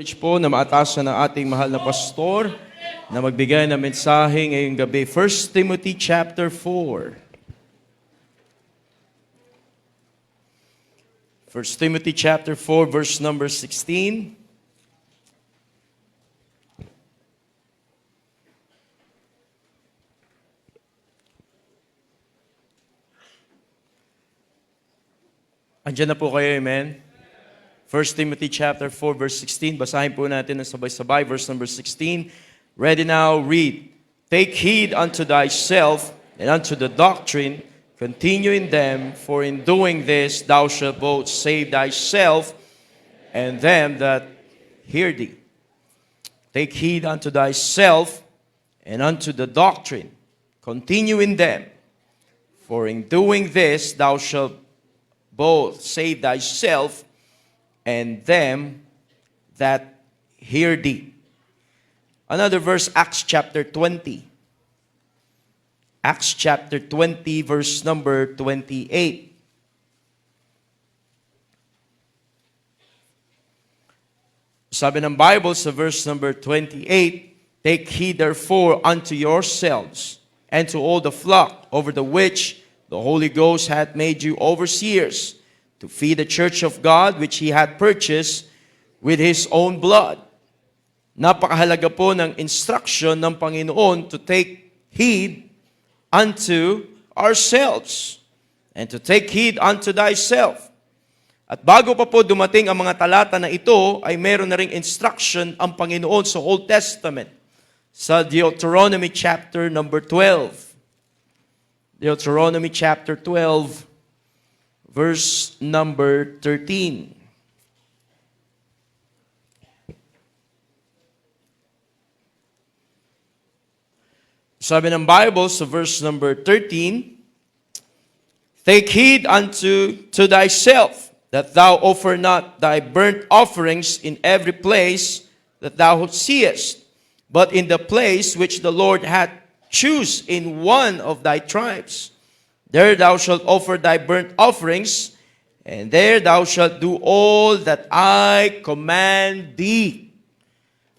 privilege po na maatasan ng ating mahal na pastor na magbigay ng mensahe ngayong gabi. 1 Timothy chapter 4. 1 Timothy chapter 4 verse number 16. Andiyan na po kayo, amen? 1 Timothy chapter 4 verse 16. Basahin po natin ng sabay-sabay. Verse number 16. Ready now, read. Take heed unto thyself and unto the doctrine. Continue in them, for in doing this thou shalt both save thyself and them that hear thee. Take heed unto thyself and unto the doctrine. Continue in them, for in doing this thou shalt both save thyself and them that hear thee. Another verse, Acts chapter 20. Acts chapter 20, verse number 28. Sabi ng Bible sa verse number 28, take heed therefore unto yourselves and to all the flock over the which the Holy Ghost hath made you overseers, to feed the church of God which He hath purchased with His own blood. Napakahalaga po ng instruction ng Panginoon to take heed unto ourselves and to take heed unto thyself. At bago pa po dumating ang mga talata na ito, ay meron na ring instruction ang Panginoon sa Old Testament sa Deuteronomy chapter number 12. Deuteronomy chapter 12, verse number 13. Sabi ng Bible sa verse number 13, take heed unto thyself, that thou offer not thy burnt offerings in every place that thou seest, but in the place which the Lord hath choose in one of thy tribes. There thou shalt offer thy burnt offerings, and there thou shalt do all that I command thee.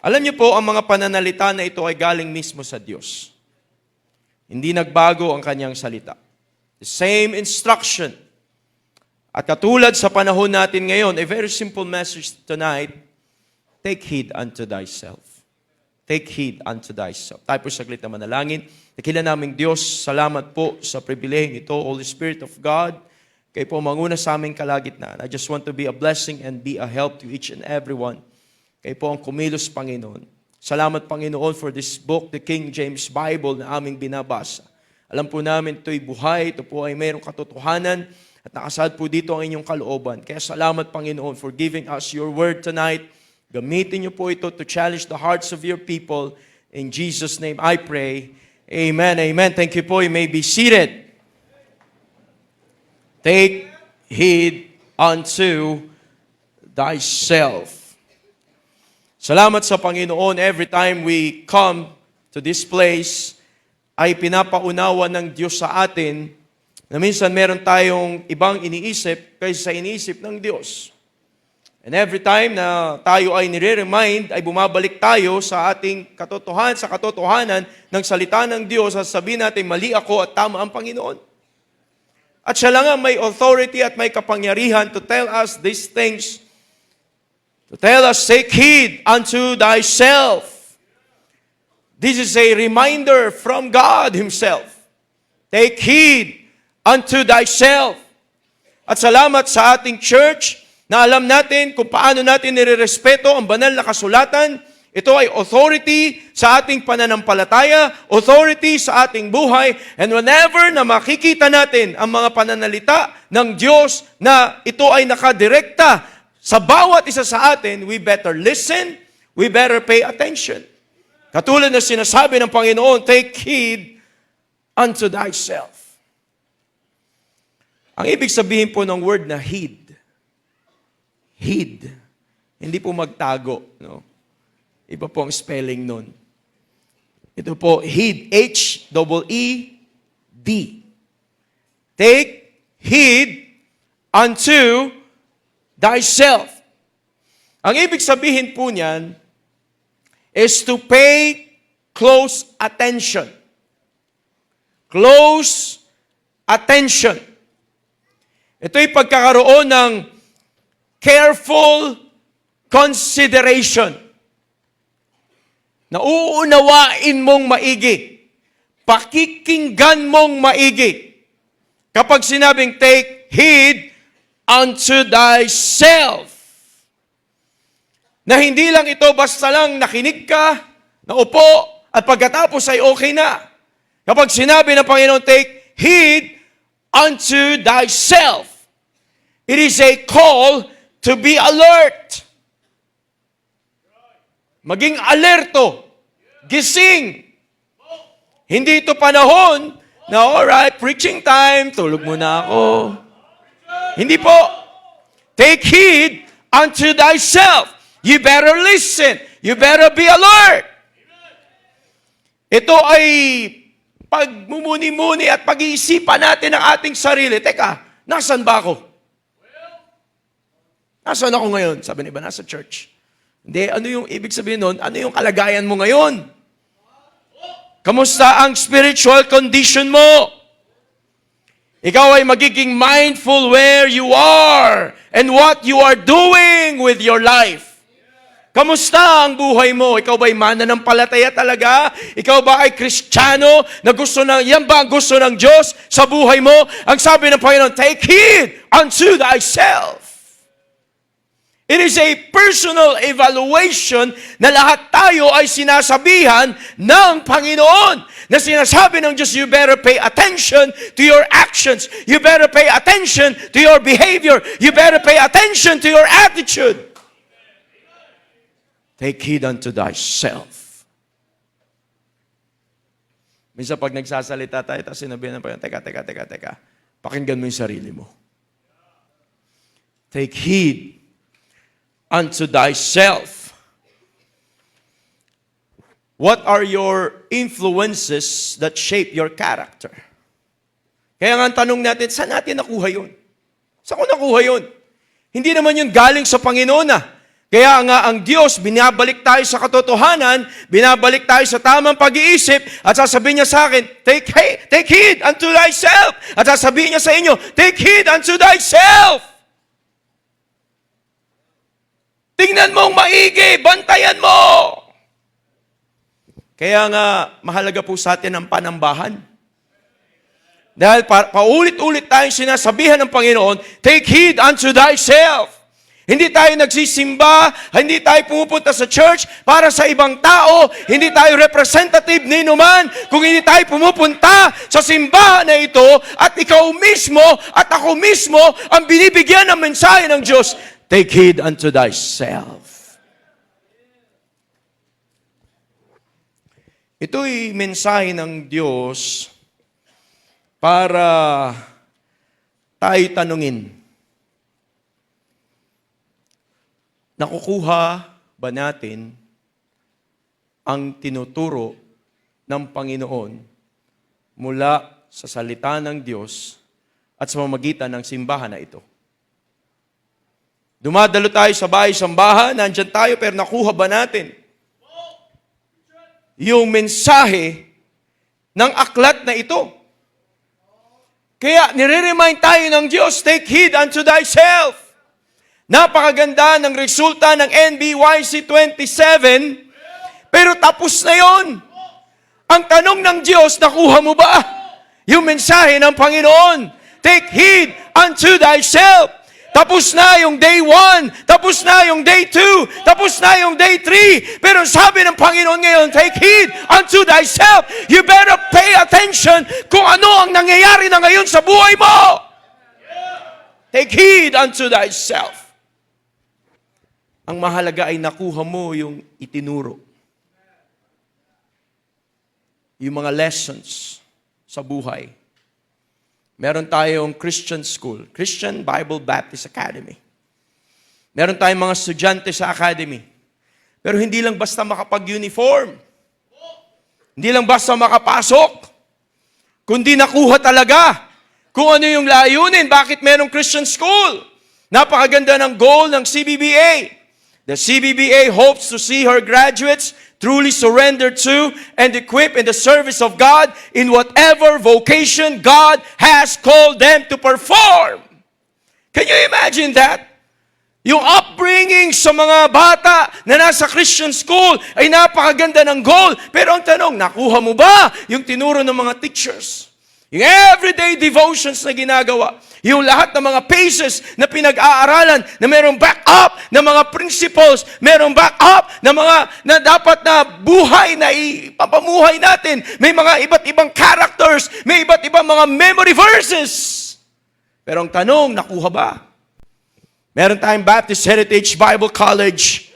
Alam niyo po, ang mga pananalita na ito ay galing mismo sa Diyos. Hindi nagbago ang kanyang salita. The same instruction. At katulad sa panahon natin ngayon, a very simple message tonight, take heed unto thyself. Take heed unto thyself. Tayo po saglit na manalangin. Dakila naming Diyos, salamat po sa pribileheng ito, Holy Spirit of God. Kayo po manguna sa aming kalagitnaan. I just want to be a blessing and be a help to each and everyone. Kayo po ang kumilos, Panginoon. Salamat, Panginoon, for this book, the King James Bible na aming binabasa. Alam po namin ito'y buhay, ito po ay mayroong katotohanan, at nakasad po dito ang inyong kalooban. Kaya salamat, Panginoon, for giving us your word tonight. Gamitin niyo po ito to challenge the hearts of your people. In Jesus' name I pray. Amen, amen. Thank you po. You may be seated. Take heed unto thyself. Salamat sa Panginoon. Every time we come to this place, ay pinapaunawa ng Diyos sa atin na minsan meron tayong ibang iniisip kaysa sa iniisip ng Diyos. And every time na tayo ay nire-remind, ay bumabalik tayo sa ating katotohanan ng salita ng Diyos at sabihin natin, mali ako at tama ang Panginoon. At siya lang ang may authority at may kapangyarihan to tell us these things. To tell us, take heed unto thyself. This is a reminder from God Himself. Take heed unto thyself. At salamat sa ating church, na alam natin kung paano natin nirerespeto ang banal na kasulatan. Ito ay authority sa ating pananampalataya, authority sa ating buhay, and whenever na makikita natin ang mga pananalita ng Diyos na ito ay nakadirekta sa bawat isa sa atin, we better listen, we better pay attention. Katulad na sinasabi ng Panginoon, take heed unto thyself. Ang ibig sabihin po ng word na heed, heed. Hindi po magtago, no? Iba po ang spelling nun. Ito po, heed. H-E-E-D. Take heed unto thyself. Ang ibig sabihin po niyan is to pay close attention. Close attention. Ito'y pagkakaroon ng careful consideration. Nauunawain mong maigi. Pakikinggan mong maigi. Kapag sinabing take heed unto thyself. Na hindi lang ito basta lang nakinig ka, naupo, at pagkatapos ay okay na. Kapag sinabi ng Panginoon, take heed unto thyself. It is a call to be alert. Maging alerto. Gising. Hindi ito panahon na, alright, preaching time, tulog muna ako. Hindi po. Take heed unto thyself. You better listen. You better be alert. Ito ay pagmumuni-muni at pag-iisipan natin ng ating sarili. Teka, nasan ba ako? Nasaan ako ngayon? Sabi ni iba, nasa church. Hindi, ano yung ibig sabihin nun? Ano yung kalagayan mo ngayon? Kamusta ang spiritual condition mo? Ikaw ay magiging mindful where you are and what you are doing with your life. Kamusta ang buhay mo? Ikaw ba'y mananampalataya talaga? Ikaw ba ay Kristiyano na gusto yan ba ang gusto ng Diyos sa buhay mo? Ang sabi ng Panginoon, take heed unto thyself. It is a personal evaluation na lahat tayo ay sinasabihan ng Panginoon. Na sinasabi ng Diyos, you better pay attention to your actions. You better pay attention to your behavior. You better pay attention to your attitude. Take heed unto thyself. Minsan pag nagsasalita tayo, tapos sinabihan ng Panginoon, teka. Pakinggan mo yung sarili mo. Take heed unto thyself. What are your influences that shape your character? Kaya nga ang tanong natin, saan natin nakuha yun? Saan ko nakuha yun? Hindi naman yun galing sa Panginoon na. Kaya nga ang Diyos, binabalik tayo sa katotohanan, binabalik tayo sa tamang pag-iisip, at sasabihin niya sa akin, take heed unto thyself. At sasabihin niya sa inyo, take heed unto thyself. Tingnan mong maigi, bantayan mo. Kaya nga, mahalaga po sa atin ang panambahan. Dahil paulit-ulit tayong sinasabihan ng Panginoon, take heed unto thyself. Hindi tayo nagsisimba, hindi tayo pumupunta sa church para sa ibang tao, hindi tayo representative ni numan, kung hindi tayo pumupunta sa simbahan na ito, at ikaw mismo at ako mismo ang binibigyan ng mensahe ng Diyos, take heed unto thyself. Ito'y mensahe ng Diyos para tayo tanungin, nakukuha ba natin ang tinuturo ng Panginoon mula sa salita ng Diyos at sa pamamagitan ng simbahan na ito? Dumadalo tayo sa bahay-sambahan, nandyan tayo, pero nakuha ba natin yung mensahe ng aklat na ito? Kaya nire-remind tayo ng Diyos, take heed unto thyself. Napakaganda ng resulta ng NBYC 27, pero tapos na yon. Ang tanong ng Diyos, nakuha mo ba yung mensahe ng Panginoon? Take heed unto thyself. Tapos na yung day 1, tapos na yung day 2, tapos na yung day 3. Pero sabi ng Panginoon ngayon, take heed unto thyself. You better pay attention kung ano ang nangyayari na ngayon sa buhay mo. Take heed unto thyself. Ang mahalaga ay nakuha mo yung itinuro. Yung mga lessons sa buhay. Meron tayong Christian school, Christian Bible Baptist Academy. Meron tayong mga estudyante sa academy. Pero hindi lang basta makapag-uniform. Hindi lang basta makapasok. Kundi nakuha talaga kung ano yung layunin, bakit merong Christian school. Napakaganda ng goal ng CBBA. The CBBA hopes to see her graduates truly surrender to and equip in the service of God in whatever vocation God has called them to perform. Can you imagine that? Yung upbringing sa mga bata na nasa Christian school ay napakaganda ng goal. Pero ang tanong, nakuha mo ba yung tinuro ng mga teachers? Yung everyday devotions na ginagawa, yung lahat ng mga paces na pinag-aaralan, na mayroong back-up na mga principles, mayroong back-up na mga na dapat na buhay na ipapamuhay natin. May mga iba't ibang characters, may iba't ibang mga memory verses. Pero ang tanong, nakuha ba? Meron tayong Baptist Heritage Bible College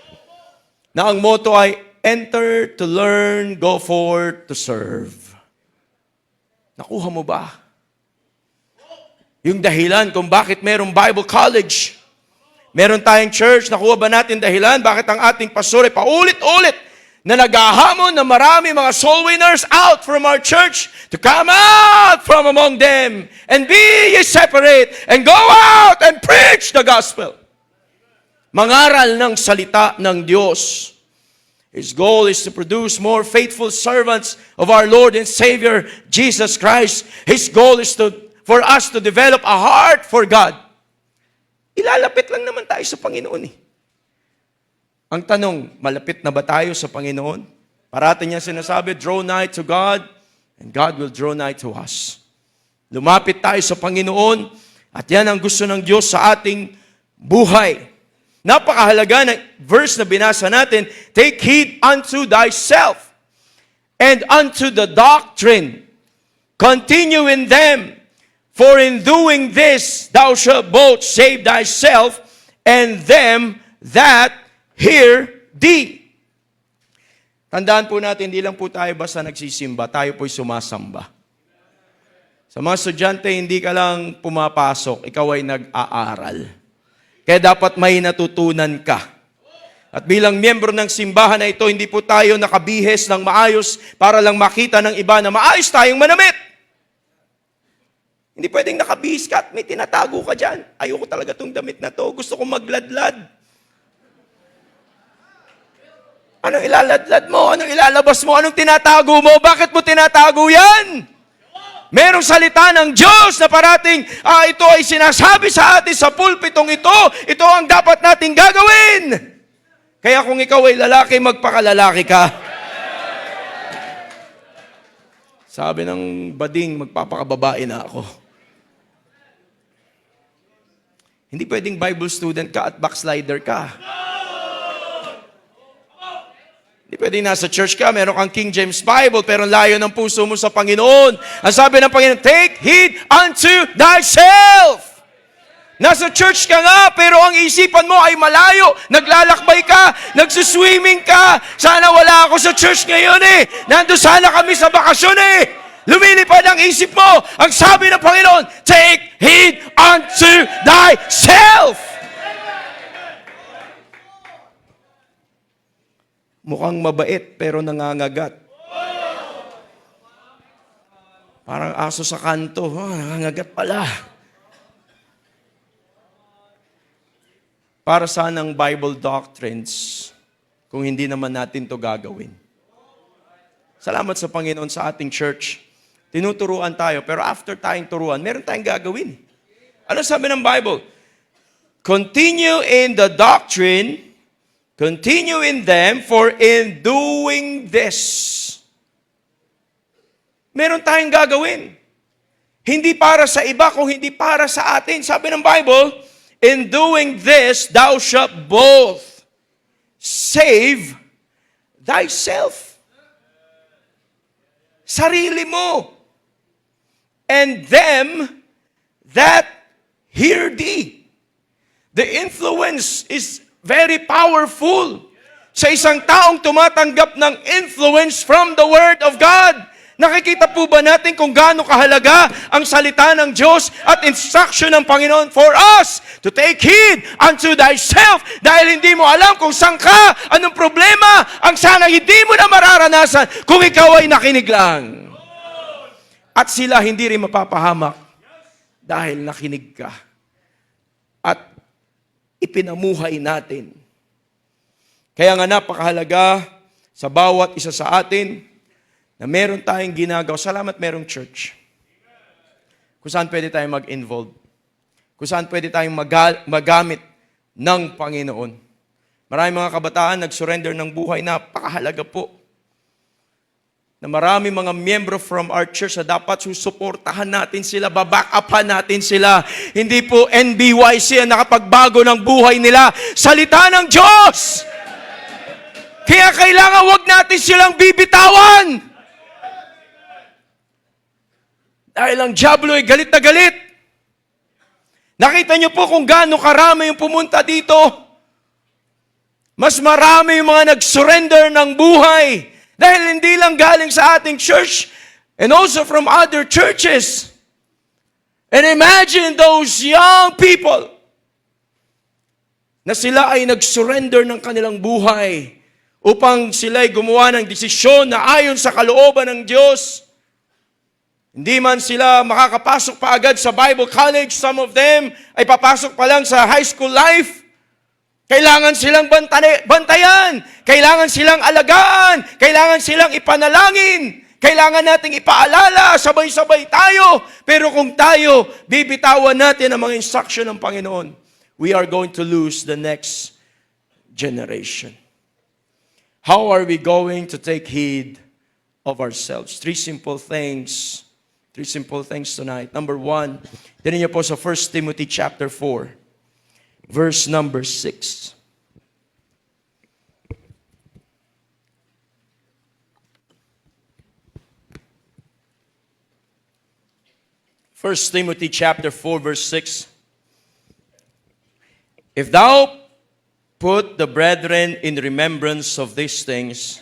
na ang motto ay, enter to learn, go forth to serve. Nakuha mo ba? Yung dahilan kung bakit merong Bible College. Meron tayong church, nakuha ba natin dahilan bakit ang ating pastor ay paulit-ulit na naghahamon na marami mga soul winners out from our church to come out from among them and be ye separate and go out and preach the gospel. Mangaral ng salita ng Diyos. His goal is to produce more faithful servants of our Lord and Savior, Jesus Christ. His goal is for us to develop a heart for God. Ilalapit lang naman tayo sa Panginoon eh. Ang tanong, malapit na ba tayo sa Panginoon? Parati niya sinasabi, draw nigh to God, and God will draw nigh to us. Lumapit tayo sa Panginoon, at yan ang gusto ng Diyos sa ating buhay. Napakahalaga ng verse na binasa natin, take heed unto thyself and unto the doctrine. Continue in them, for in doing this thou shalt both save thyself and them that hear thee. Tandaan po natin, hindi lang po tayo basta nagsisimba, tayo po'y sumasamba. Sa mga estudyante, hindi ka lang pumapasok, ikaw ay nag-aaral. Kaya dapat may natutunan ka. At bilang miyembro ng simbahan na ito, hindi po tayo nakabihes ng maayos para lang makita ng iba na maayos tayong manamit. Hindi pwedeng nakabihis ka at may tinatago ka dyan. Ayoko talaga itong damit na to. Gusto kong magladlad. Anong ilaladlad mo? Anong ilalabas mo? Anong tinatago mo? Bakit mo tinatago yan? Merong salita ng Diyos na parating, ito ay sinasabi sa atin sa pulpitong ito. Ito ang dapat nating gagawin. Kaya kung ikaw ay lalaki, magpakalalaki ka. Sabi ng bading, magpapakababae na ako. Hindi pwedeng Bible student ka at backslider ka. Hindi pwedeng nasa church ka, meron kang King James Bible, pero layo ng puso mo sa Panginoon. Ang sabi ng Panginoon, take heed unto thyself. Nasa church ka nga, pero ang isipan mo ay malayo. Naglalakbay ka, nagsuswimming ka. Sana wala ako sa church ngayon eh. Nandun sana kami sa bakasyon eh. Lumilipad ang isip mo. Ang sabi ng Panginoon, take heed unto thyself. Mukhang mabait pero nangangagat. Parang aso sa kanto, nangangagat pala. Para saan ang Bible doctrines kung hindi naman natin to gagawin? Salamat sa Panginoon sa ating church. Tinuturuan tayo, pero after tayong turuan, meron tayong gagawin. Ano sabi ng Bible? Continue in the doctrine, continue in them, for in doing this. Meron tayong gagawin. Hindi para sa iba, kung hindi para sa atin. Sabi ng Bible, in doing this, thou shalt both save thyself. Sarili mo. And them that hear thee. The influence is very powerful. Sa isang taong tumatanggap ng influence from the Word of God. Nakikita po ba natin kung gaano kahalaga ang salita ng Diyos at instruction ng Panginoon for us to take heed unto thyself dahil hindi mo alam kung saan ka, anong problema, ang sana hindi mo na mararanasan kung ikaw ay nakinig lang. At sila hindi rin mapapahamak dahil nakinig ka. At ipinamuhay natin Kaya nga napakahalaga sa bawat isa sa atin na meron tayong ginagawa. Salamat merong church. Kung saan pwede tayong mag-involve. Kung saan pwede tayong magamit ng Panginoon. Maraming mga kabataan nag-surrender ng buhay. Napakahalaga po. Na marami mga miyembro from our church na dapat susuportahan natin sila, babackupan natin sila. Hindi po NBYC ang nakapagbago ng buhay nila. Salita ng Diyos! Kaya kailangan wag natin silang bibitawan. Dahil ang diablo ay galit na galit. Nakita niyo po kung gaano karami yung pumunta dito. Mas marami yung mga nag-surrender ng buhay. Dahil hindi lang galing sa ating church and also from other churches. And imagine those young people na sila ay nag-surrender ng kanilang buhay upang sila ay gumawa ng desisyon na ayon sa kalooban ng Diyos. Hindi man sila makakapasok pa agad sa Bible college. Some of them ay papasok pa lang sa high school life. Kailangan silang bantayan. Kailangan silang alagaan. Kailangan silang ipanalangin. Kailangan nating ipaalala. Sabay-sabay tayo. Pero kung tayo, bibitawan natin ang mga instruction ng Panginoon, we are going to lose the next generation. How are we going to take heed of ourselves? Three simple things tonight. Number 1, tingnan niyo po sa 1 Timothy chapter 4, verse number 6. First Timothy chapter 4, verse 6. If thou put the brethren in remembrance of these things,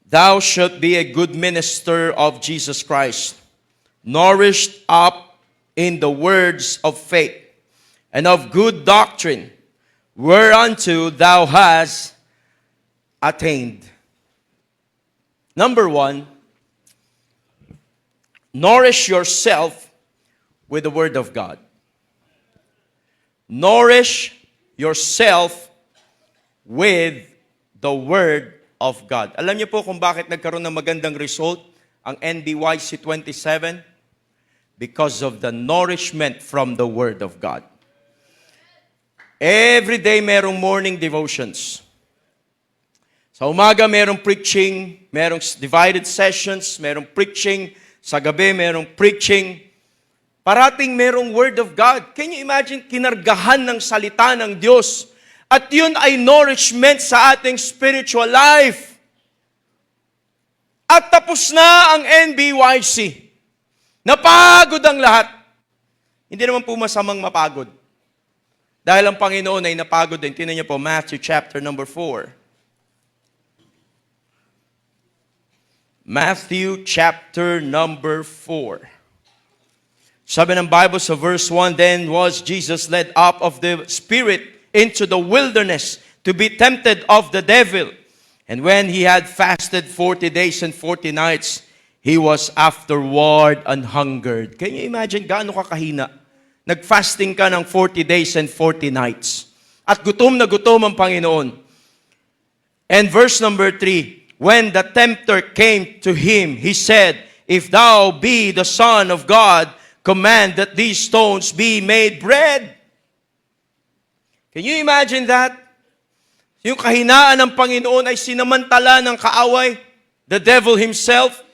thou shalt be a good minister of Jesus Christ, nourished up in the words of faith and of good doctrine, whereunto thou hast attained. Number 1, nourish yourself with the Word of God. Nourish yourself with the Word of God. Alam niyo po kung bakit nagkaroon ng magandang result ang NBYC 27? Because of the nourishment from the Word of God. Every day merong morning devotions. Sa umaga merong preaching, merong divided sessions, merong preaching. Sa gabi merong preaching. Parating merong Word of God. Can you imagine, kinargahan ng salita ng Diyos. At yun ay nourishment sa ating spiritual life. At tapos na ang NBYC. Napagod ang lahat. Hindi naman po masamang mapagod. Dahil ang Panginoon ay napagod din. Tingnan niyo po, Matthew chapter number 4. Matthew chapter number 4. Sabi ng Bible sa verse 1, Then was Jesus led up of the Spirit into the wilderness to be tempted of the devil. And when he had fasted 40 days and 40 nights, he was afterward an hungered. Can you imagine gaano ka kahina? Nag-fasting ka ng 40 days and 40 nights. At gutom na gutom ang Panginoon. And verse number 3, when the tempter came to him, he said, If thou be the Son of God, command that these stones be made bread. Can you imagine that? Yung kahinaan ng Panginoon ay sinamantala ng kaaway, the devil himself.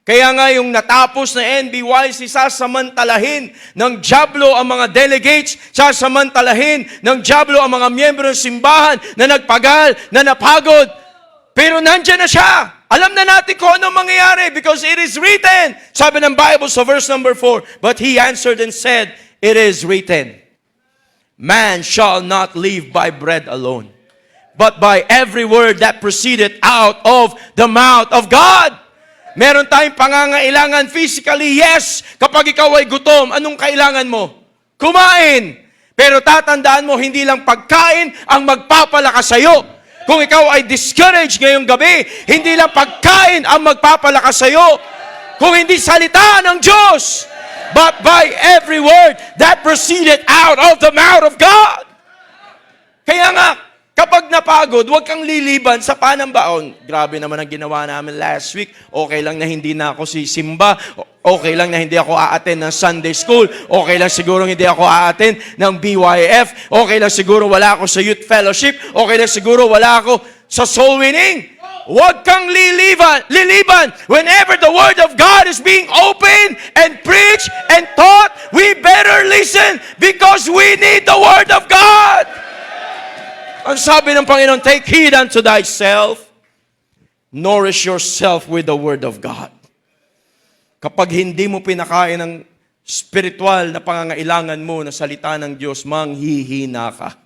Kaya nga yung natapos na NBYC, sasamantalahin ng diablo ang mga delegates, sasamantalahin ng diablo ang mga miyembro ng simbahan na nagpagal, na napagod. Pero nandyan na siya. Alam na natin kung anong mangyayari because it is written. Sabi ng Bible sa verse number 4, But he answered and said, It is written, Man shall not live by bread alone, but by every word that proceeded out of the mouth of God. Meron tayong pangangailangan physically, yes. Kapag ikaw ay gutom, anong kailangan mo? Kumain. Pero tatandaan mo, hindi lang pagkain ang magpapalakas sa'yo. Kung ikaw ay discouraged ngayong gabi, hindi lang pagkain ang magpapalakas sa'yo. Kung hindi salita ng Diyos, but by every word that proceeded out of the mouth of God. Kaya nga, Kapag napagod, huwag kang liliban sa panambaon. Grabe naman ang ginawa namin last week. Okay lang na hindi na ako sisimba. Okay lang na hindi ako a-attend ng Sunday school. Okay lang siguro hindi ako a-attend ng BYF. Okay lang siguro wala ako sa youth fellowship. Okay lang siguro wala ako sa soul winning. Huwag kang liliban. Whenever the Word of God is being opened and preached and taught, we better listen because we need the Word of God. Ang sabi ng Panginoon, take heed unto thyself, nourish yourself with the Word of God. Kapag hindi mo pinakain ng spiritual na pangangailangan mo na salita ng Diyos, manghihina ka.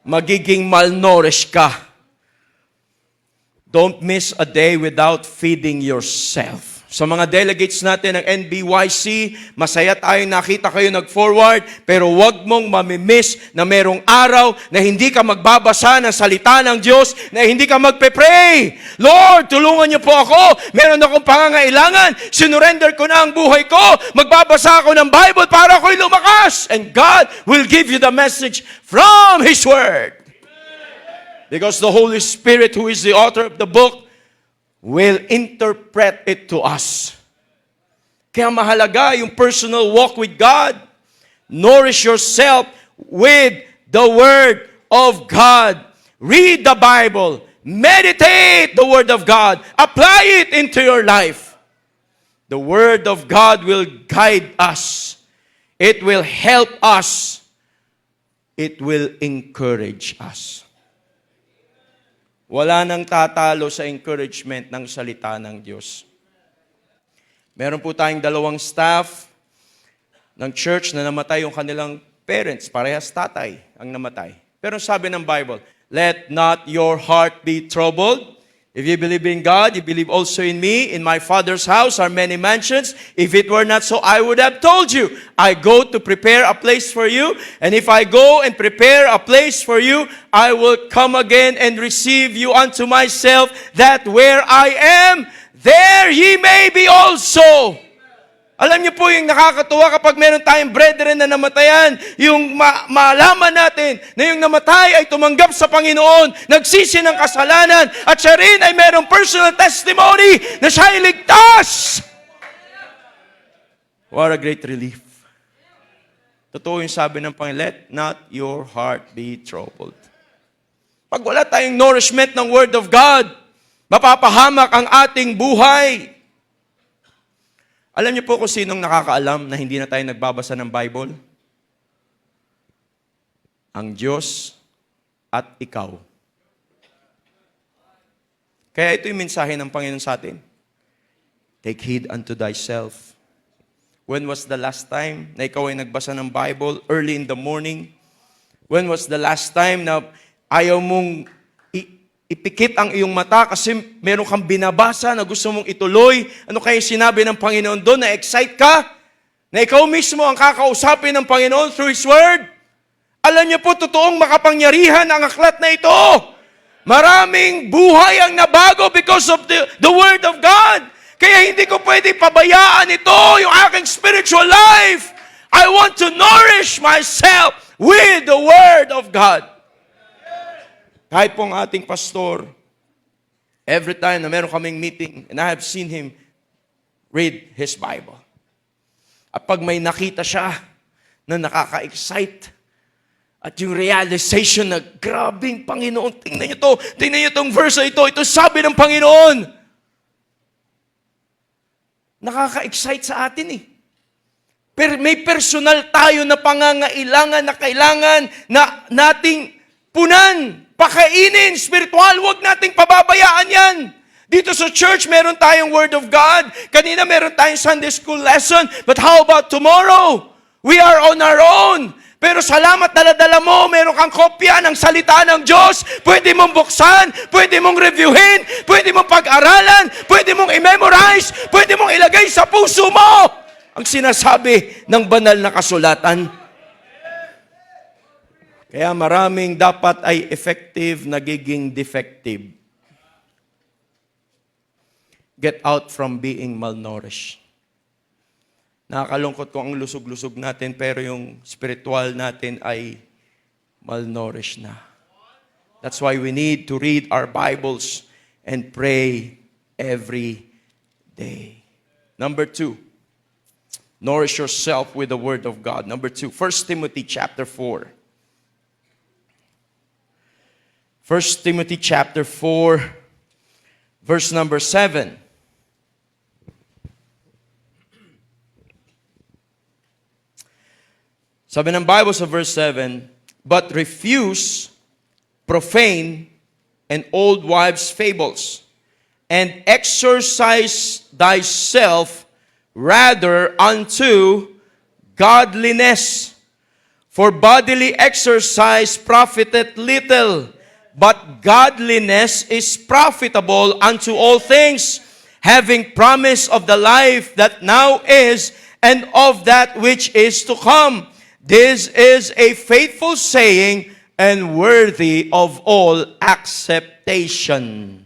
Magiging malnourished ka. Don't miss a day without feeding yourself. Sa mga delegates natin ng NBYC, masaya tayo nakita kayo nag-forward, pero wag mong mamimiss na merong araw na hindi ka magbabasa ng salita ng Diyos, na hindi ka magpe-pray. Lord, tulungan niyo po ako. Meron akong pangangailangan. Sinurrender ko na ang buhay ko. Magbabasa ako ng Bible para ako'y lumakas. And God will give you the message from His Word. Because the Holy Spirit, who is the author of the book, will interpret it to us. Kaya mahalaga yung personal walk with God. Nourish yourself with the Word of God. Read the Bible. Meditate the Word of God. Apply it into your life. The Word of God will guide us. It will help us. It will encourage us. Wala nang tatalo sa encouragement ng salita ng Diyos. Meron po tayong 2 staff ng church na namatay yung kanilang parents. Parehas tatay ang namatay. Pero sabi ng Bible, let not your heart be troubled. If you believe in God, you believe also in me. In my Father's house are many mansions. If it were not so, I would have told you. I go to prepare a place for you. And if I go and prepare a place for you, I will come again and receive you unto myself, that where I am, there ye may be also. Alam niyo po yung nakakatuwa kapag meron tayong brethren na namatayan, yung malaman natin na yung namatay ay tumanggap sa Panginoon, nagsisi ng kasalanan, at siya rin ay merong personal testimony na siya ay ligtas. What a great relief. Totoo yung sabi ng Panginoon, let not your heart be troubled. Pag wala tayong nourishment ng Word of God, mapapahamak ang ating buhay. Alam niyo po kung sinong nakakaalam na hindi na tayo nagbabasa ng Bible? Ang Diyos at ikaw. Kaya ito yung mensahe ng Panginoon sa atin. Take heed unto thyself. When was the last time na ikaw ay nagbasa ng Bible early in the morning? When was the last time na ayaw mong ipikit ang iyong mata kasi meron kang binabasa na gusto mong ituloy? Ano kaya sinabi ng Panginoon doon? Na-excite ka? Na ikaw mismo ang kakausapin ng Panginoon through His Word? Alam niyo po, totoong makapangyarihan ang aklat na ito. Maraming buhay ang nabago because of the Word of God. Kaya hindi ko pwede pabayaan ito, yung aking spiritual life. I want to nourish myself with the Word of God. Kahit pong ating pastor, every time na meron kaming meeting, and I have seen him read his Bible. At pag may nakita siya na nakaka-excite, at yung realization na, grabing Panginoon, tingnan niyo itong verse na ito sabi ng Panginoon. Nakaka-excite sa atin eh. Pero may personal tayo na pangangailangan na kailangan na nating punan. Pakainin, spiritual, huwag nating pababayaan yan. Dito sa church, meron tayong Word of God. Kanina meron tayong Sunday school lesson. But how about tomorrow? We are on our own. Pero salamat, dala-dala mo, meron kang kopya ng salita ng Diyos. Pwede mong buksan, pwede mong reviewin, pwede mong pag-aralan, pwede mong i-memorize, pwede mong ilagay sa puso mo ang sinasabi ng banal na kasulatan. Kaya maraming dapat ay effective, nagiging defective. Get out from being malnourished. Nakakalungkot kung ang lusog-lusog natin, pero yung spiritual natin ay malnourished na. That's why we need to read our Bibles and pray every day. Number 2, nourish yourself with the Word of God. Number 2, 1 Timothy chapter 4. 1 Timothy chapter 4, verse number 7. Sabi ng Bible sa verse 7, but refuse profane and old wives' fables, and exercise thyself rather unto godliness. For bodily exercise profiteth little, but godliness is profitable unto all things, having promise of the life that now is, and of that which is to come. This is a faithful saying, and worthy of all acceptation.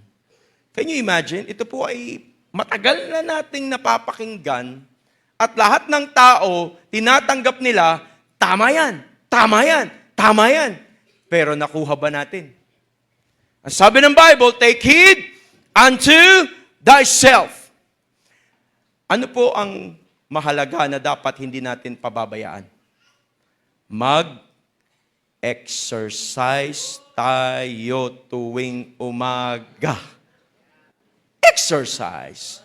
Can you imagine? Ito po ay matagal na nating napapakinggan, at lahat ng tao, tinatanggap nila, tama yan, tama yan, tama yan. Pero nakuha ba natin? Ang sabi ng Bible, take heed unto thyself. Ano po ang mahalaga na dapat hindi natin pababayaan? Mag-exercise tayo tuwing umaga. Exercise.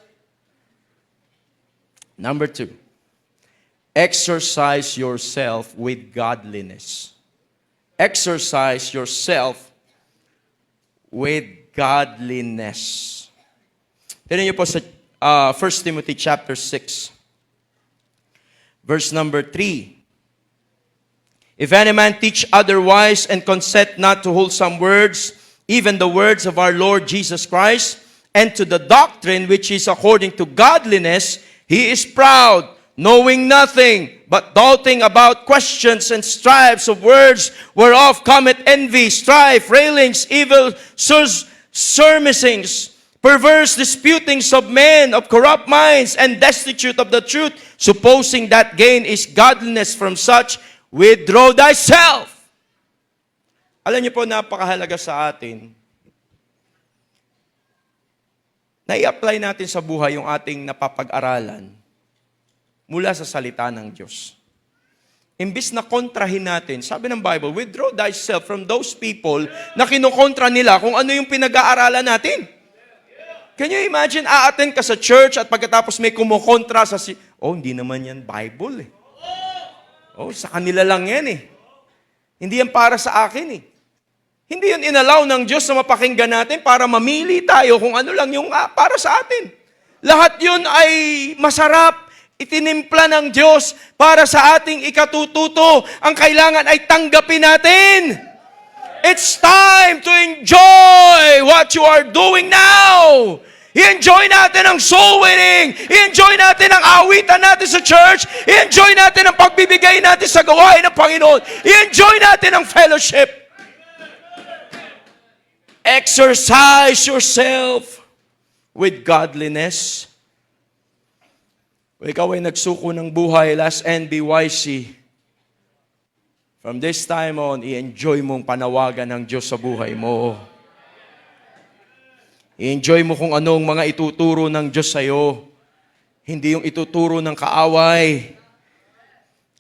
Number 2, exercise yourself with godliness. Exercise yourself with godliness. Tignan niyo po sa 1 Timothy chapter 6, verse number 3. If any man teach otherwise and consent not to wholesome words, even the words of our Lord Jesus Christ, and to the doctrine which is according to godliness, he is proud, knowing nothing, but doubting about questions and strifes of words, whereof cometh envy, strife, railings, evil surmisings, perverse disputings of men of corrupt minds, and destitute of the truth, supposing that gain is godliness. From such withdraw thyself. Alam niyo po, napakahalaga sa atin na i-apply natin sa buhay yung ating napapag-aralan mula sa salita ng Diyos. Imbis na kontrahin natin, sabi ng Bible, withdraw thyself from those people na kinukontra nila kung ano yung pinag-aaralan natin. Can you imagine, a-attend ka sa church at pagkatapos may kumukontra sa hindi naman yan Bible eh. Sa kanila lang yan eh. Hindi yan para sa akin eh. Hindi yun inalaw ng Diyos na mapakinggan natin para mamili tayo kung ano lang yung para sa atin. Lahat yun ay masarap, itinimpla ng Diyos para sa ating ikatututo. Ang kailangan ay tanggapin natin. It's time to enjoy what you are doing now. I-enjoy natin ang soul winning. I-enjoy natin ang awitan natin sa church. I-enjoy natin ang pagbibigay natin sa gawain ng Panginoon. I-enjoy natin ang fellowship. Exercise yourself with godliness. Kung ikaw ay nagsuko ng buhay, last NBYC, from this time on, i-enjoy mong panawagan ng Diyos sa buhay mo. I-enjoy mo kung anong mga ituturo ng Diyos sa'yo. Hindi yung ituturo ng kaaway.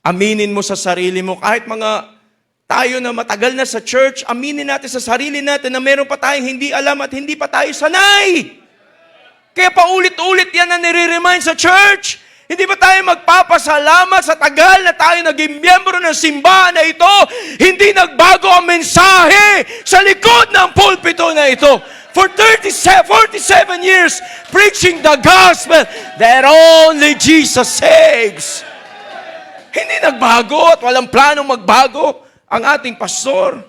Aminin mo sa sarili mo, kahit mga tayo na matagal na sa church, aminin natin sa sarili natin na meron pa tayong hindi alam at hindi pa tayo sanay. Kaya paulit-ulit yan na nire-remind sa church. Hindi ba tayo magpapasalamat sa tagal na tayo naging miyembro ng simbahan na ito? Hindi nagbago ang mensahe sa likod ng pulpito na ito. For 47 years, preaching the gospel that only Jesus saves. Hindi nagbago at walang planong magbago ang ating pastor.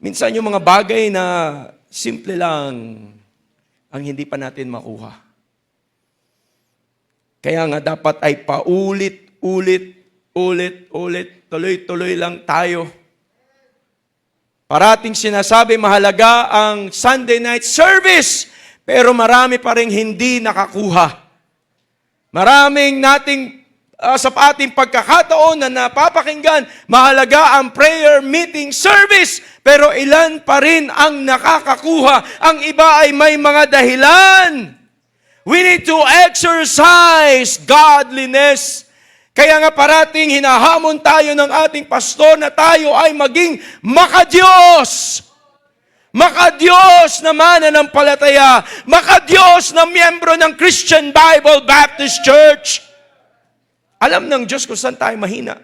Minsan yung mga bagay na simple lang ang hindi pa natin makuha. Kaya nga dapat ay paulit-ulit, tuloy-tuloy lang tayo. Parating sinasabi mahalaga ang Sunday night service, pero marami pa rin hindi nakakuha. Maraming nating sa ating pagkakataon na napapakinggan, mahalaga ang prayer meeting service, pero ilan pa rin ang nakakakuha. Ang iba ay may mga dahilan. We need to exercise godliness. Kaya nga parating hinahamon tayo ng ating pastor na tayo ay maging makadiyos. Makadiyos na mananampalataya. Makadiyos na miyembro ng Christian Bible Baptist Church. Alam ng Diyos kung saan tayo mahina.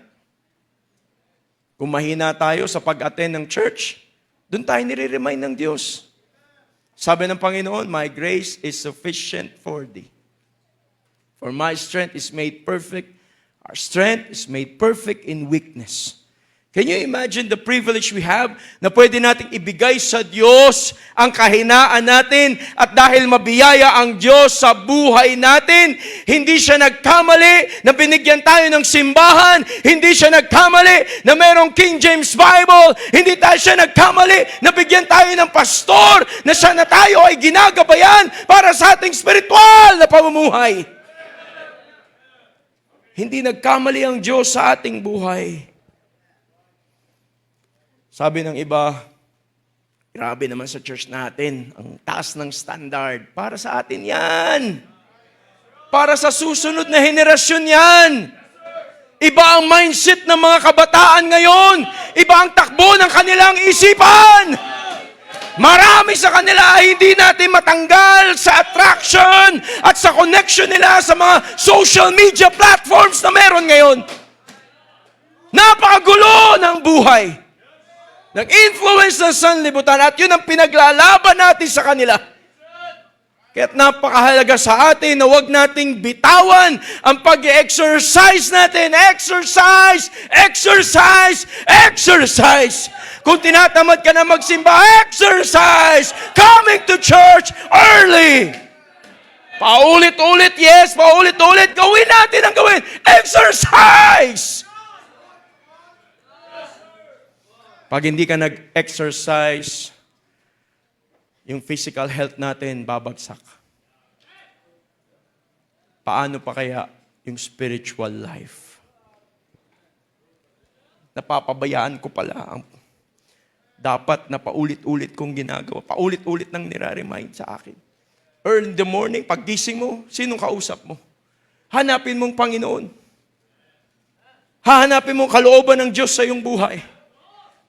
Kung mahina tayo sa pag-attend ng church, doon tayo nire-remind ng Diyos. Sabi ng Panginoon, my grace is sufficient for thee. For my strength is made perfect. Our strength is made perfect in weakness. Can you imagine the privilege we have na pwede nating ibigay sa Diyos ang kahinaan natin at dahil mabiyaya ang Diyos sa buhay natin, hindi siya nagkamali na binigyan tayo ng simbahan, hindi siya nagkamali na mayroong King James Bible, hindi siya nagkamali na bigyan tayo ng pastor na siya na tayo ay ginagabayan para sa ating spiritual na pamumuhay. Hindi nagkamali ang Diyos sa ating buhay. Sabi ng iba, grabe naman sa church natin, ang taas ng standard. Para sa atin yan. Para sa susunod na henerasyon yan. Iba ang mindset ng mga kabataan ngayon. Iba ang takbo ng kanilang isipan. Marami sa kanila ay hindi natin matanggal sa attraction at sa connection nila sa mga social media platforms na meron ngayon. Napakagulo ng buhay. Nag-influence ng sanlibutan at yun ang pinaglalaban natin sa kanila. Kaya't napakahalaga sa atin na huwag nating bitawan ang pag-exercise natin. Exercise! Exercise! Exercise! Kung tinatamad ka na magsimba, exercise! Coming to church early! Paulit-ulit, yes, paulit-ulit. Gawin natin ang gawin. Exercise! Pag hindi ka nag-exercise, yung physical health natin babagsak. Paano pa kaya yung spiritual life? Napapabayaan ko pala ang dapat na paulit-ulit kong ginagawa. Paulit-ulit nang nire-remind sa akin. Early in the morning, paggising mo, sinong kausap mo? Hanapin mong Panginoon. Hahanapin mong kalooban ng Diyos sa iyong buhay.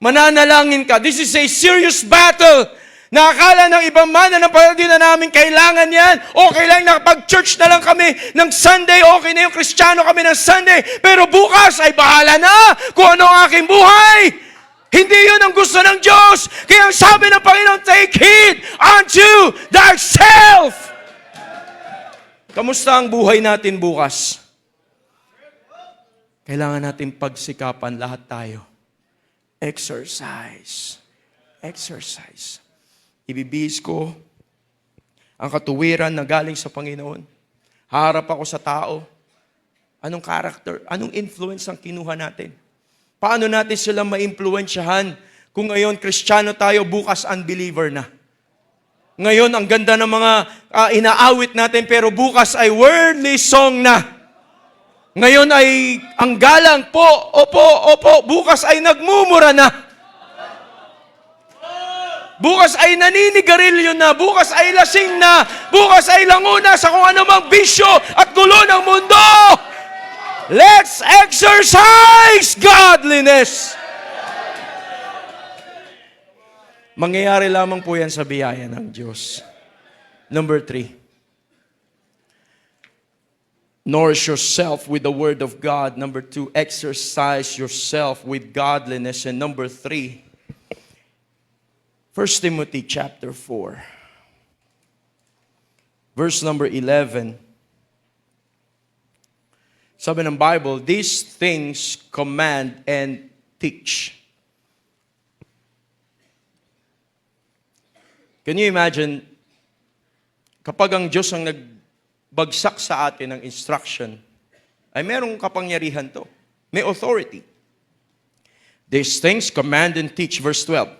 Mananalangin ka. This is a serious battle. Nakakala ng ibang mananampalataya na namin kailangan yan. Okay lang, nakapag-church na lang kami ng Sunday. Okay na yung Kristiyano kami ng Sunday. Pero bukas ay bahala na kung ano ang aking buhay. Hindi yun ang gusto ng Diyos. Kaya ang sabi ng Panginoon, take heed unto thyself. Kamusta ang buhay natin bukas? Kailangan natin pagsikapan lahat tayo. Exercise. Exercise. Ibibihis ko ang katuwiran na galing sa Panginoon. Harap ako sa tao. Anong character, anong influence ang kinuha natin? Paano natin sila ma-impluensyahan kung ngayon Kristiyano tayo, bukas unbeliever na? Ngayon, ang ganda ng mga inaawit natin, pero bukas ay worldly song na. Ngayon ay ang galang po, opo, bukas ay nagmumura na. Bukas ay naninigarilyo na, bukas ay lasing na, bukas ay languna sa kung anumang bisyo at gulo ng mundo. Let's exercise godliness. Mangyayari lamang po yan sa biyaya ng Diyos. Number 3. Nourish yourself with the Word of God. Number 2, exercise yourself with godliness. And number 3, 1 Timothy chapter 4, verse number 11. Sabi ng Bible, these things command and teach. Can you imagine, kapag ang Diyos ang nagbagsak sa atin ng instruction, ay merong kapangyarihan to. May authority. These things command and teach. Verse 12.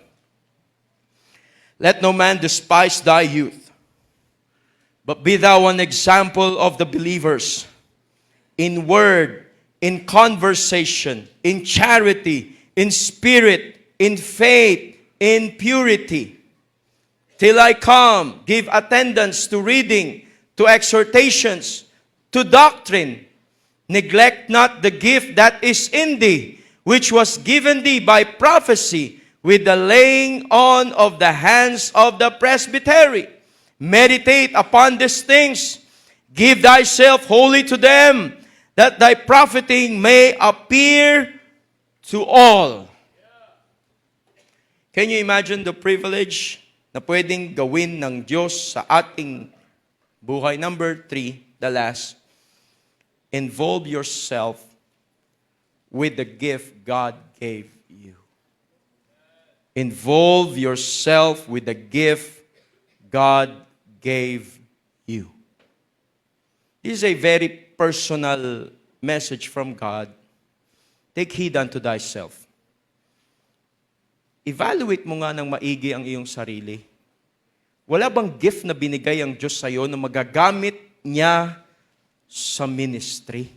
Let no man despise thy youth, but be thou an example of the believers in word, in conversation, in charity, in spirit, in faith, in purity. Till I come, give attendance to reading, to exhortations, to doctrine. Neglect not the gift that is in thee, which was given thee by prophecy, with the laying on of the hands of the presbytery. Meditate upon these things. Give thyself wholly to them, that thy profiting may appear to all. Can you imagine the privilege na pwedeng gawin ng Diyos sa ating buhay? Number 3, the last. Involve yourself with the gift God gave you. Involve yourself with the gift God gave you. This is a very personal message from God. Take heed unto thyself. Evaluate mo nga ng maigi ang iyong sarili. Wala bang gift na binigay ang Diyos sa iyo na magagamit niya sa ministry?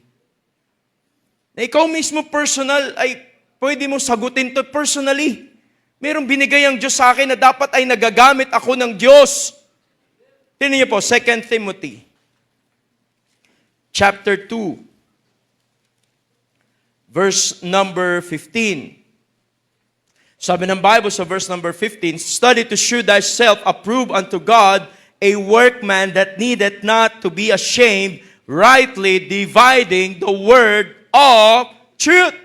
Na ikaw mismo personal ay pwede mo sagutin to personally. Merong binigay ang Diyos sa akin na dapat ay nagagamit ako ng Diyos. Tingnan niyo po, 2 Timothy chapter 2, verse number 15. Sabi ng Bible sa verse number 15, study to shew thyself approved unto God, a workman that needeth not to be ashamed, rightly dividing the word of truth.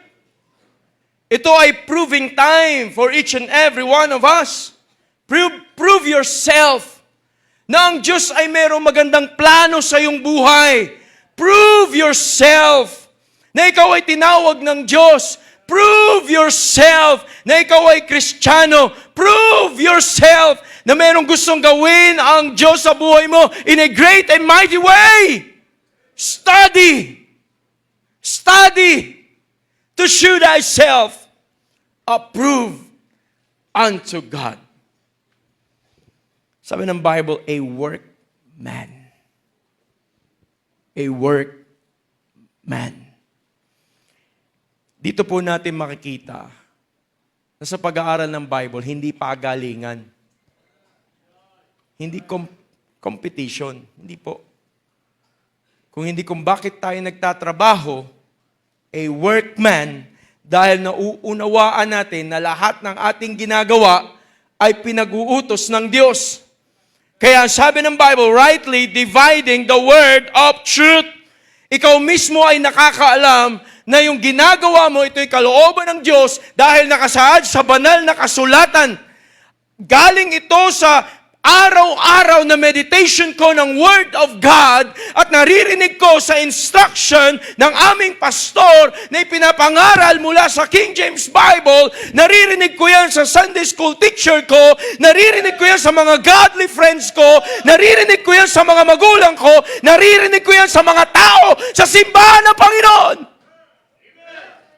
Ito ay proving time for each and every one of us. Prove yourself na ang Diyos ay mayroong magandang plano sa iyong buhay. Prove yourself na ikaw ay tinawag ng Diyos. Prove yourself na ikaw ay Kristiyano. Prove yourself na mayroong gustong gawin ang Diyos sa buhay mo in a great and mighty way. Study. Study to shew thyself approved unto God. Sabi ng Bible, a workman. A workman. Dito po natin makikita na sa pag-aaral ng Bible, hindi pagalingan. Hindi competition. Hindi po. Kung bakit tayo nagtatrabaho, a workman, dahil nauunawaan natin na lahat ng ating ginagawa ay pinag-uutos ng Diyos. Kaya sabi ng Bible, rightly dividing the word of truth. Ikaw mismo ay nakakaalam na yung ginagawa mo, ito'y kalooban ng Diyos dahil nakasaad sa banal na kasulatan. Galing ito sa araw-araw na meditation ko ng Word of God at naririnig ko sa instruction ng aming pastor na ipinapangaral mula sa King James Bible, naririnig ko yan sa Sunday school teacher ko, naririnig ko yan sa mga godly friends ko, naririnig ko yan sa mga magulang ko, naririnig ko yan sa mga tao sa simbahan ng Panginoon.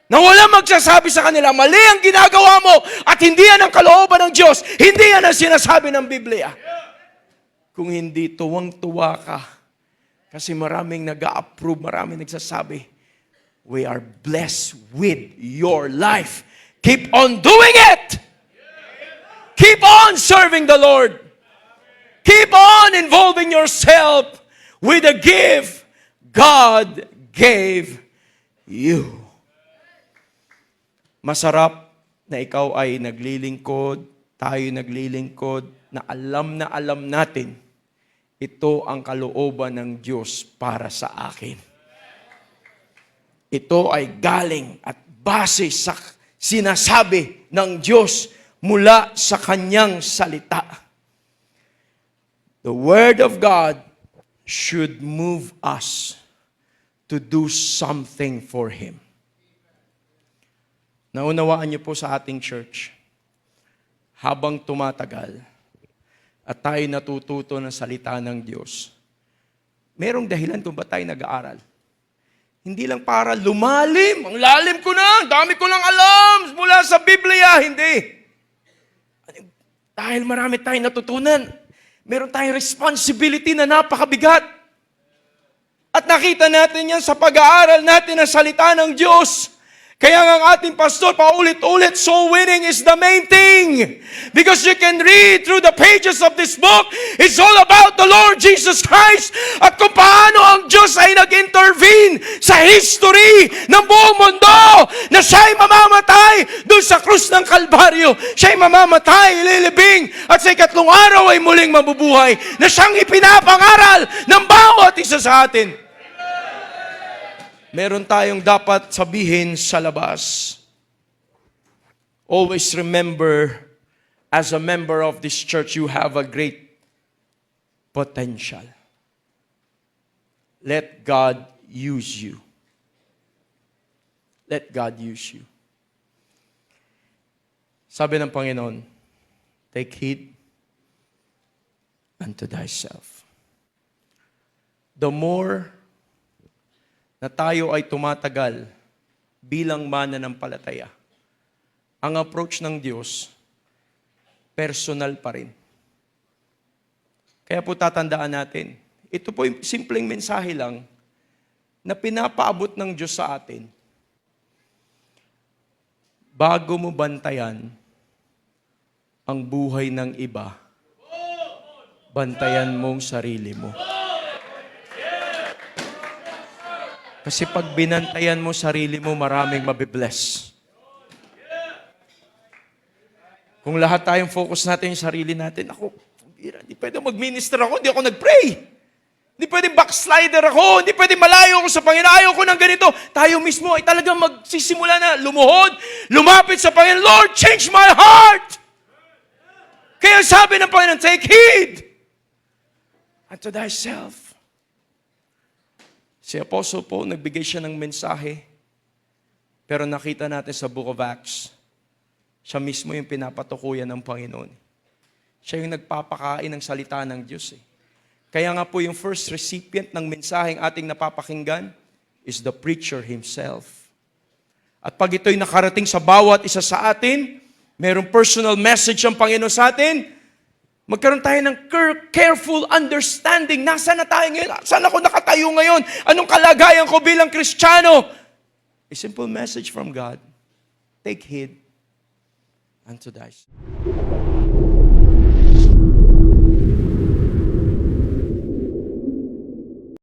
Na wala magsasabi sa kanila, mali ang ginagawa mo at hindi yan ang kalooban ng Diyos. Hindi yan ang sinasabi ng Biblia. Kung hindi, tuwang-tuwa ka. Kasi maraming nag-a-approve, maraming nagsasabi, we are blessed with your life. Keep on doing it! Keep on serving the Lord. Keep on involving yourself with the gift God gave you. Masarap na ikaw ay naglilingkod, tayo naglilingkod, na alam natin, ito ang kalooban ng Diyos para sa akin. Ito ay galing at base sa sinasabi ng Diyos mula sa Kanyang salita. The Word of God should move us to do something for Him. Naunawaan niyo po sa ating church, habang tumatagal at tayo natututo ng salita ng Diyos, merong dahilan kung ba't tayo nag-aaral. Hindi lang para lumalim, ang lalim ko na, dami ko lang alam mula sa Biblia, hindi. Dahil marami tayong natutunan, meron tayong responsibility na napakabigat. At nakita natin yan sa pag-aaral natin ng salita ng Diyos. Kaya nga ang ating pastor, paulit-ulit, soul winning is the main thing. Because you can read through the pages of this book, it's all about the Lord Jesus Christ at kung paano ang Diyos ay nag-intervene sa history ng buong mundo na siya'y mamamatay doon sa krus ng Kalbaryo. Siya'y mamamatay, ililibing, at sa ikatlong araw ay muling mabubuhay na siyang ipinapangaral ng bawat isa sa atin. Meron tayong dapat sabihin sa labas. Always remember, as a member of this church, you have a great potential. Let God use you. Let God use you. Sabi ng Panginoon, take heed unto thyself. The more na tayo ay tumatagal bilang mananampalataya, ang approach ng Diyos, personal pa rin. Kaya po tatandaan natin, ito po yung simpleng mensahe lang na pinapaabot ng Diyos sa atin. Bago mo bantayan ang buhay ng iba, bantayan mong sarili mo. Kasi pag binantayan mo sarili mo, maraming mabibless. Kung lahat tayong focus natin yung sarili natin, ako, hindi pwede mag-minister ako, hindi ako nag-pray. Hindi pwede backslider ako, hindi pwede malayo ako sa Panginoon, ayaw ko ng ganito. Tayo mismo ay talagang magsisimula na lumuhod, lumapit sa Panginoon, Lord, change my heart! Kaya sabi ng Panginoon, take heed unto thyself. Si Apostle Paul, nagbigay siya ng mensahe, pero nakita natin sa Book of Acts, siya mismo yung pinapatukuyan ng Panginoon. Siya yung nagpapakain ng salita ng Diyos. Kaya nga po yung first recipient ng mensaheng ating napapakinggan is the preacher himself. At pag ito'y nakarating sa bawat isa sa atin, mayroong personal message ang Panginoon sa atin, magkaroon tayo ng careful understanding. Nasaan na tayo ngayon? Saan ako nakatayo ngayon? Anong kalagayan ko bilang Kristiyano? A simple message from God. Take heed unto thyself.